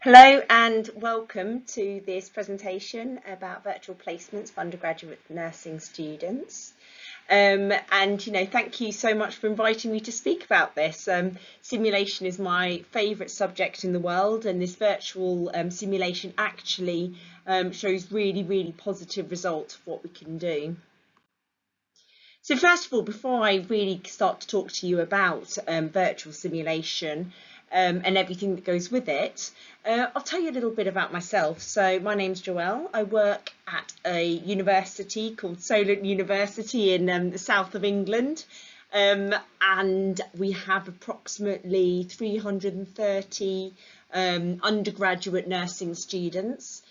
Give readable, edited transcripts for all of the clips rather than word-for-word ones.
Hello and welcome to this presentation about virtual placements for undergraduate nursing students. Thank you so much for inviting me to speak about this. Simulation is my favourite subject in the world, and this virtual simulation actually shows really positive results of what we can do. So first of all, before I really start to talk to you about virtual simulation and everything that goes with it, I'll tell you a little bit about myself. So my name's Joelle. I work at a university called Solent University in the south of England. And we have approximately 330 undergraduate nursing students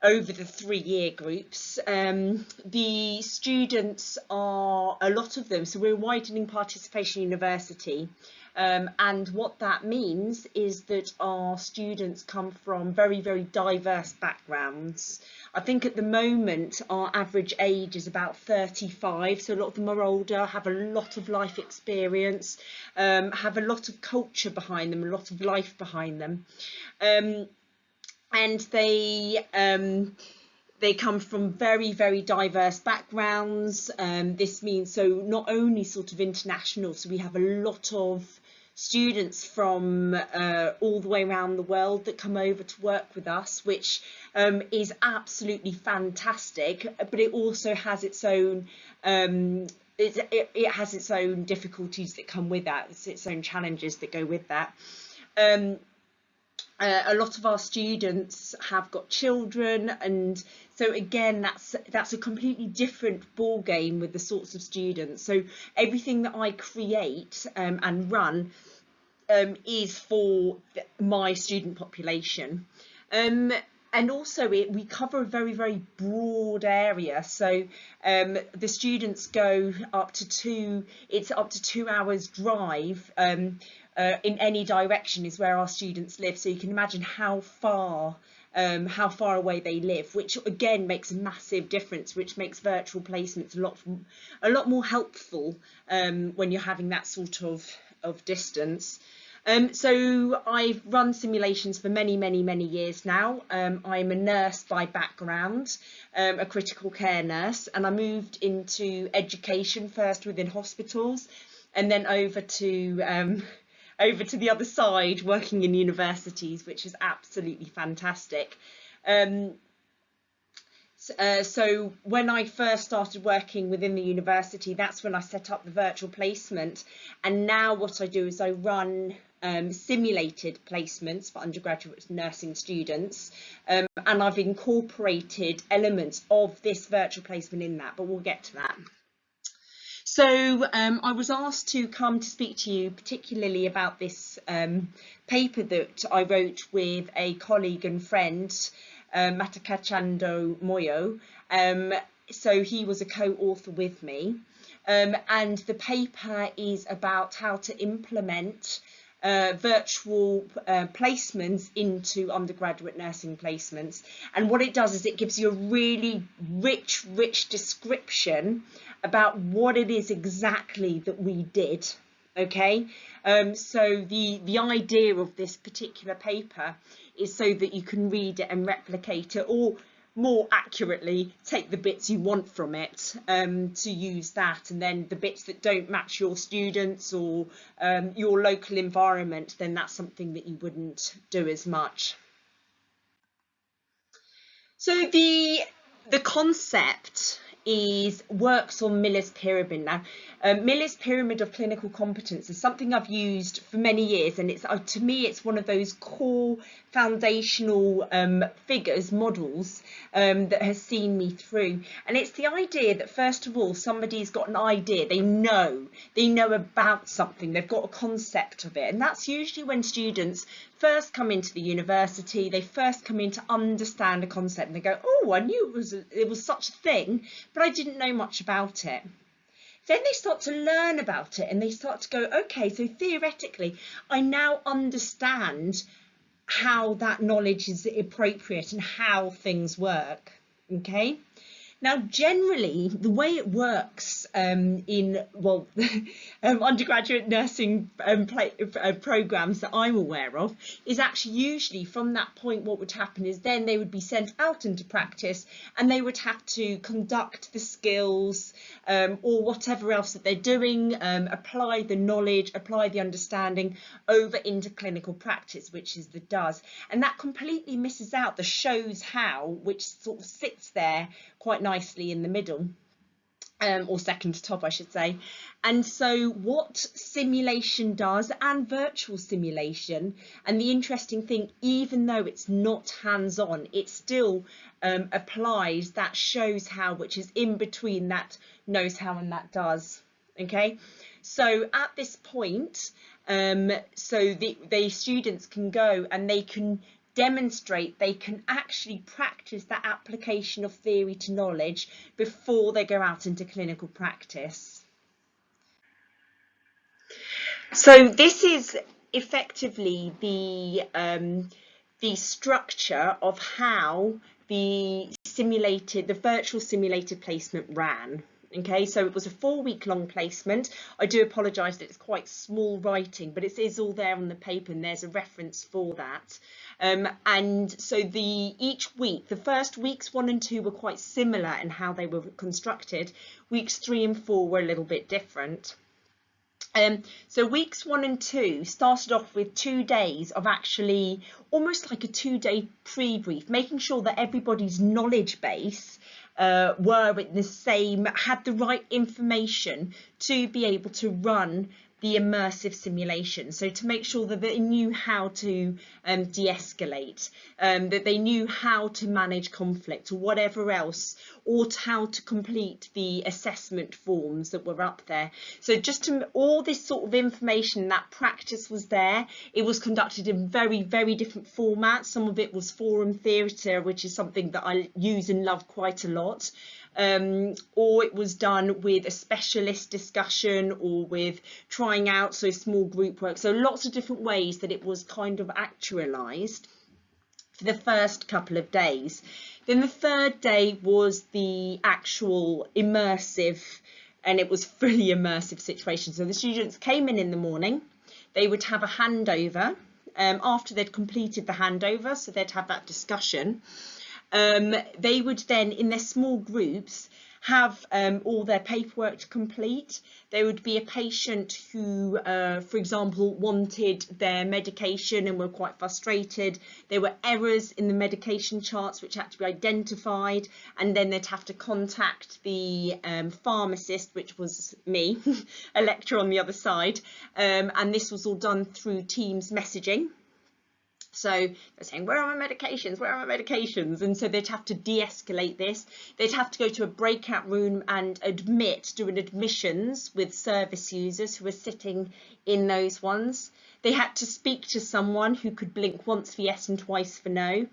over the 3-year groups. The students are, a lot of them, so we're a widening participation university, and what that means is that our students come from very diverse backgrounds. I think at the moment our average age is about 35, so a lot of them are older, have a lot of life experience, have a lot of culture behind them, a lot of life behind them. And they come from very diverse backgrounds. This means, so not only sort of international, so we have a lot of students from all the way around the world that come over to work with us, which is absolutely fantastic, but it also has its own it has its own difficulties that come with that. It's its own challenges that go with that. A lot of our students have got children, and so again that's a completely different ball game with the sorts of students. So everything that I create and run is for my student population. And also we cover a very broad area, so the students go up to 2 hours drive in any direction is where our students live, so you can imagine how far away they live, which again makes a massive difference, which makes virtual placements a lot more helpful when you're having that sort of distance. So I've run simulations for many years now. I'm a nurse by background, a critical care nurse, and I moved into education first within hospitals, and then over to the other side, working in universities, which is absolutely fantastic. So when I first started working within the university, that's when I set up the virtual placement. And now what I do is I run simulated placements for undergraduate nursing students, and I've incorporated elements of this virtual placement in that, but we'll get to that. So I was asked to come to speak to you particularly about this paper that I wrote with a colleague and friend, Matakachando Moyo. So he was a co-author with me, and the paper is about how to implement virtual placements into undergraduate nursing placements. And what it does is it gives you a really rich description about what it is exactly that we did. Okay, so the idea of this particular paper is so that you can read it and replicate it, or more accurately take the bits you want from it to use that, and then the bits that don't match your students or your local environment, then that's something that you wouldn't do as much. So the concept works on Miller's pyramid. Now, Miller's pyramid of clinical competence is something I've used for many years, and it's to me it's one of those core foundational figures, models that has seen me through. And it's the idea that first of all somebody's got an idea, they know about something, they've got a concept of it, and that's usually when students first come into the university, they first come in to understand a concept, and they go, oh, I knew it was such a thing, but I didn't know much about it. Then they start to learn about it, and they start to go, okay, so theoretically I now understand how that knowledge is appropriate and how things work. Okay, Now, generally, the way it works in, well, undergraduate nursing programs that I'm aware of is actually usually from that point what would happen is then they would be sent out into practice and they would have to conduct the skills or whatever else that they're doing, apply the knowledge, apply the understanding over into clinical practice, which is the does. And that completely misses out the shows how, which sort of sits there quite nicely in the middle, or second to top, I should say. And so what simulation does, and virtual simulation, and the interesting thing, even though it's not hands-on, it still applies that shows how, which is in between that knows how and that does. Okay, so at this point, so the students can go and they can demonstrate, they can actually practice that application of theory to knowledge before they go out into clinical practice. So this is effectively the structure of how the virtual simulated placement ran. Okay, so it was a 4-week-long placement. I do apologise that it's quite small writing, but it is all there on the paper and there's a reference for that. And so each week, the first weeks 1 and 2 were quite similar in how they were constructed. Weeks 3 and 4 were a little bit different. So weeks 1 and 2 started off with 2 days of actually almost like a 2-day pre-brief, making sure that everybody's knowledge base were in the same, had the right information to be able to run the immersive simulation. So to make sure that they knew how to de-escalate, that they knew how to manage conflict or whatever else, or how to complete the assessment forms that were up there. So just all this sort of information, that practice was there. It was conducted in very, very different formats. Some of it was forum theatre, which is something that I use and love quite a lot. Or it was done with a specialist discussion or with trying out, so small group work. So lots of different ways that it was kind of actualised for the first couple of days. Then the third day was the actual immersive, and it was fully immersive situation. So the students came in the morning, they would have a handover after they'd completed the handover, so they'd have that discussion. They would then, in their small groups, have all their paperwork to complete. There would be a patient who, for example, wanted their medication and were quite frustrated. There were errors in the medication charts which had to be identified, and then they'd have to contact the pharmacist, which was me, a lecturer on the other side, and this was all done through Teams messaging. So they're saying, where are my medications? Where are my medications? And so they'd have to de-escalate this. They'd have to go to a breakout room and do an admissions with service users who were sitting in those ones. They had to speak to someone who could blink once for yes and twice for no.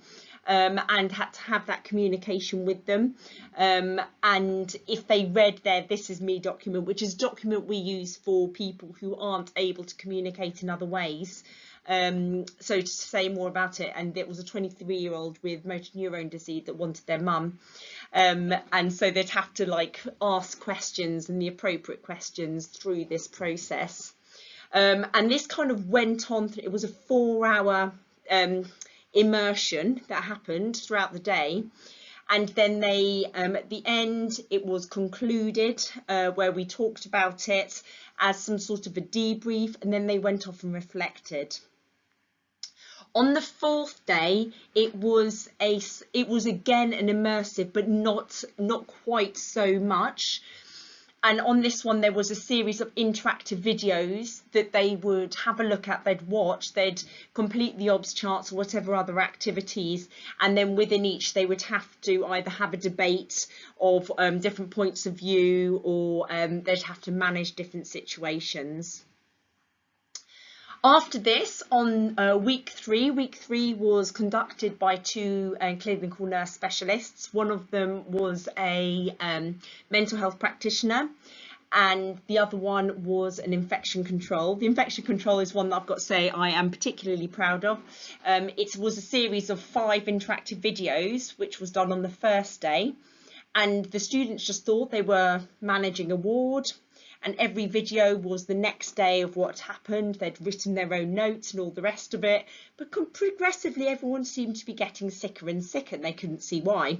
And had to have that communication with them. And if they read their This Is Me document, which is a document we use for people who aren't able to communicate in other ways. So to say more about it, and it was a 23-year-old with motor neurone disease that wanted their mum, and so they'd have to ask questions and the appropriate questions through this process, and this kind of went on. It was a 4-hour immersion that happened throughout the day. And then they, at the end, it was concluded where we talked about it as some sort of a debrief, and then they went off and reflected. On the 4th day, it was again an immersive, but not quite so much. And on this one, there was a series of interactive videos that they would have a look at, they'd watch, they'd complete the OBS charts or whatever other activities. And then within each, they would have to either have a debate of different points of view, or they'd have to manage different situations. After this, on week 3 was conducted by 2 clinical nurse specialists. One of them was a mental health practitioner, and the other one was an infection control. The infection control is one that I've got to say I am particularly proud of. It was a series of 5 interactive videos, which was done on the first day. and the students just thought they were managing a ward, and every video was the next day of what happened. They'd written their own notes and all the rest of it, but progressively everyone seemed to be getting sicker and sicker, and they couldn't see why.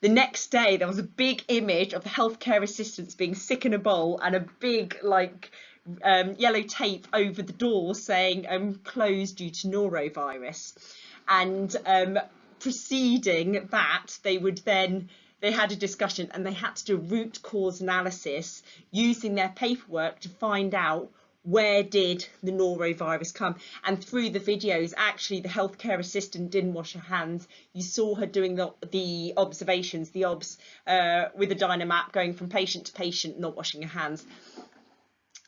The next day there was a big image of the healthcare assistants being sick in a bowl and a big yellow tape over the door saying closed due to norovirus. And preceding that, they had a discussion, and they had to do a root cause analysis using their paperwork to find out where did the norovirus come. And through the videos, actually the healthcare assistant didn't wash her hands. You saw her doing the observations, the obs with a Dynamap, going from patient to patient, not washing her hands.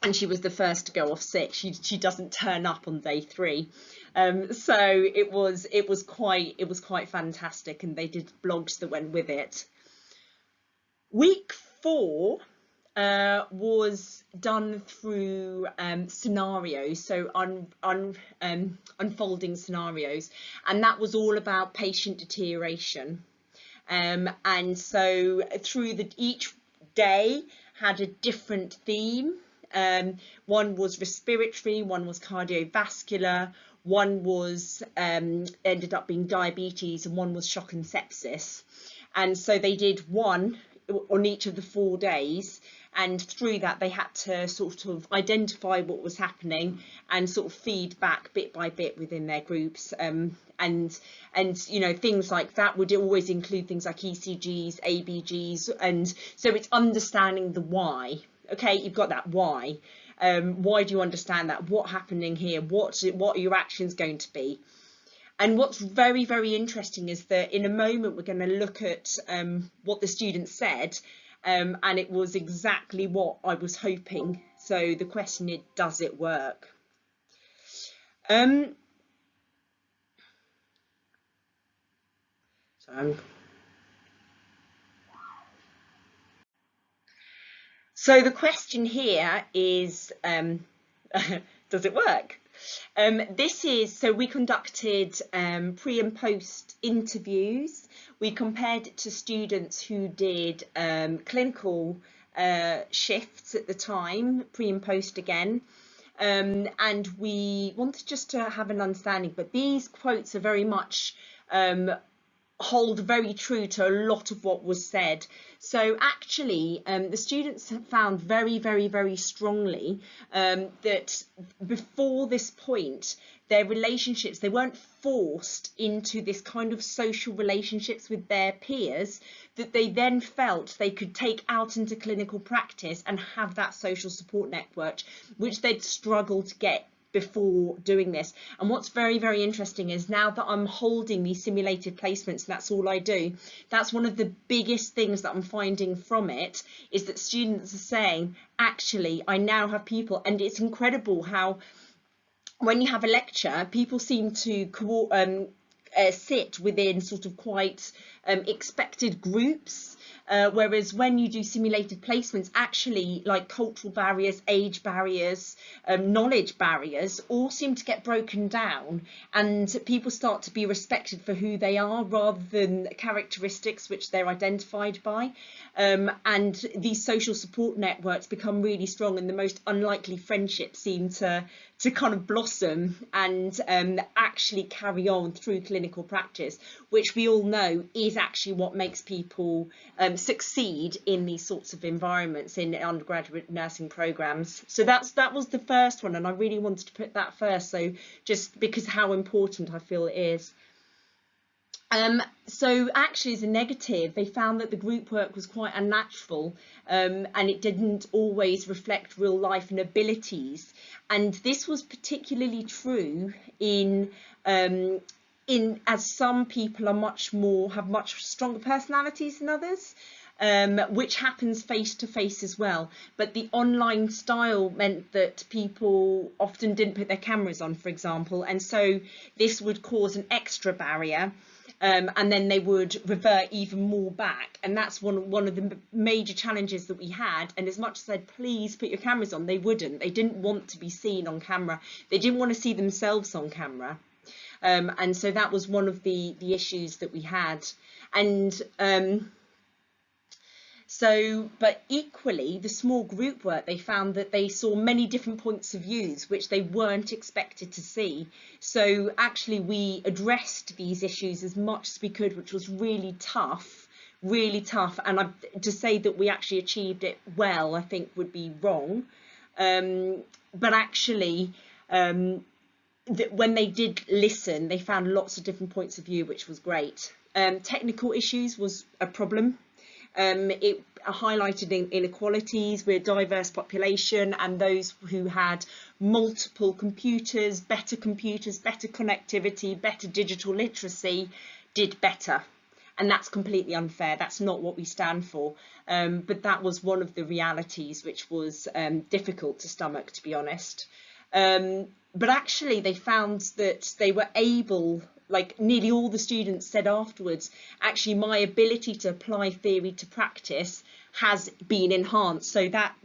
And she was the first to go off sick. She doesn't turn up on day 3. So it was quite fantastic, and they did blogs that went with it. Week 4 was done through scenarios, so unfolding scenarios, and that was all about patient deterioration. And so each day had a different theme. One was respiratory, one was cardiovascular, one was ended up being diabetes, and one was shock and sepsis. And so they did one on each of the 4 days, and through that they had to sort of identify what was happening and sort of feed back bit by bit within their groups. And you know, things like that would always include things like ECGs, ABGs, and so it's understanding the why. Okay, you've got that why. Why do you understand that? What happening here? What are your actions going to be? And what's very, very interesting is that in a moment we're going to look at what the students said, and it was exactly what I was hoping. So the question is, does it work? So the question here is, does it work? So we conducted pre and post interviews. We compared it to students who did clinical shifts at the time, pre and post again. And we wanted just to have an understanding, but these quotes are very much hold very true to a lot of what was said. So actually the students have found very, very, very strongly that before this point their relationships, they weren't forced into this kind of social relationships with their peers, that they then felt they could take out into clinical practice and have that social support network, which they'd struggled to get before doing this. And what's very, very interesting is now that I'm holding these simulated placements, and that's all I do, that's one of the biggest things that I'm finding from it, is that students are saying, actually, I now have people, and it's incredible how when you have a lecture, people seem to sit within sort of quite expected groups. Whereas when you do simulated placements, actually, like cultural barriers, age barriers, knowledge barriers all seem to get broken down, and people start to be respected for who they are rather than characteristics which they're identified by. And these social support networks become really strong, and the most unlikely friendships seem to kind of blossom and actually carry on through clinical practice, which we all know is actually what makes people succeed in these sorts of environments in undergraduate nursing programs. So that was the first one, and I really wanted to put that first, so just because how important I feel it is. So actually, as a negative, they found that the group work was quite unnatural, and it didn't always reflect real life and abilities. And this was particularly true in as some people are have much stronger personalities than others, which happens face to face as well. But the online style meant that people often didn't put their cameras on, for example, and so this would cause an extra barrier. And then they would revert even more back, and that's one of the major challenges that we had. And as much as I said, please put your cameras on, they wouldn't. They didn't want to be seen on camera. They didn't want to see themselves on camera, and so that was one of the issues that we had. And So, but equally, the small group work, they found that they saw many different points of views, which they weren't expected to see. So actually, we addressed these issues as much as we could, which was really tough. Really tough, and to say that we actually achieved it well, I think would be wrong. But actually, when they did listen, they found lots of different points of view, which was great. Technical issues was a problem. It highlighted inequalities. We're a diverse population, and those who had multiple computers, better connectivity, better digital literacy did better. And that's completely unfair. That's not what we stand for. But that was one of the realities which was difficult to stomach, to be honest. But actually, they found that they were able, like nearly all the students said afterwards, actually my ability to apply theory to practice has been enhanced. So that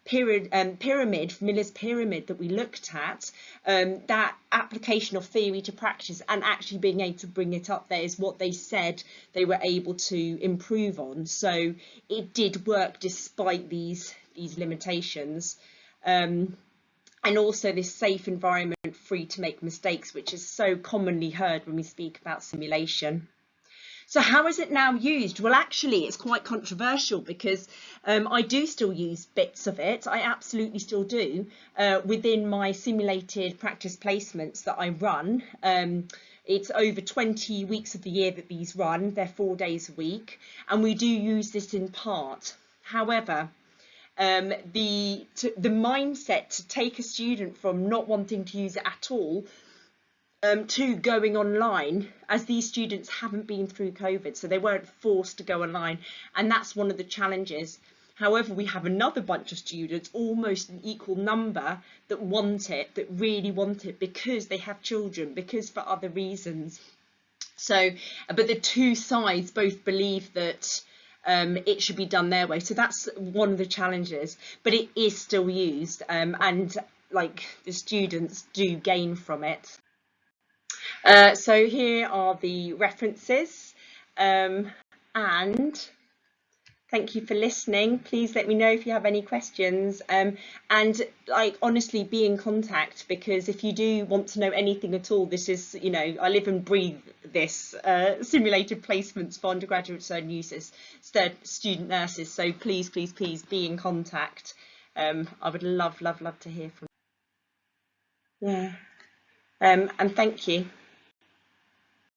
pyramid, Miller's pyramid that we looked at, that application of theory to practice and actually being able to bring it up there is what they said they were able to improve on. So it did work despite these limitations. And also this safe environment, free to make mistakes, which is so commonly heard when we speak about simulation. So how is it now used? Well, actually, it's quite controversial because I do still use bits of it. I absolutely still do within my simulated practice placements that I run. It's over 20 weeks of the year that these run. They're 4 days a week, and we do use this in part. However, the mindset to take a student from not wanting to use it at all to going online, as these students haven't been through COVID, so they weren't forced to go online, and that's one of the challenges. However, we have another bunch of students, almost an equal number, that want it, that really want it, because they have children, because for other reasons. So, but the two sides both believe that it should be done their way. So that's one of the challenges, but it is still used, and like the students do gain from it. So here are the references, and thank you for listening. Please let me know if you have any questions, and like honestly be in contact, because if you do want to know anything at all, this is, you know, I live and breathe this, simulated placements for undergraduates and users, student nurses, so please be in contact. I would love to hear from you. Yeah, and thank you.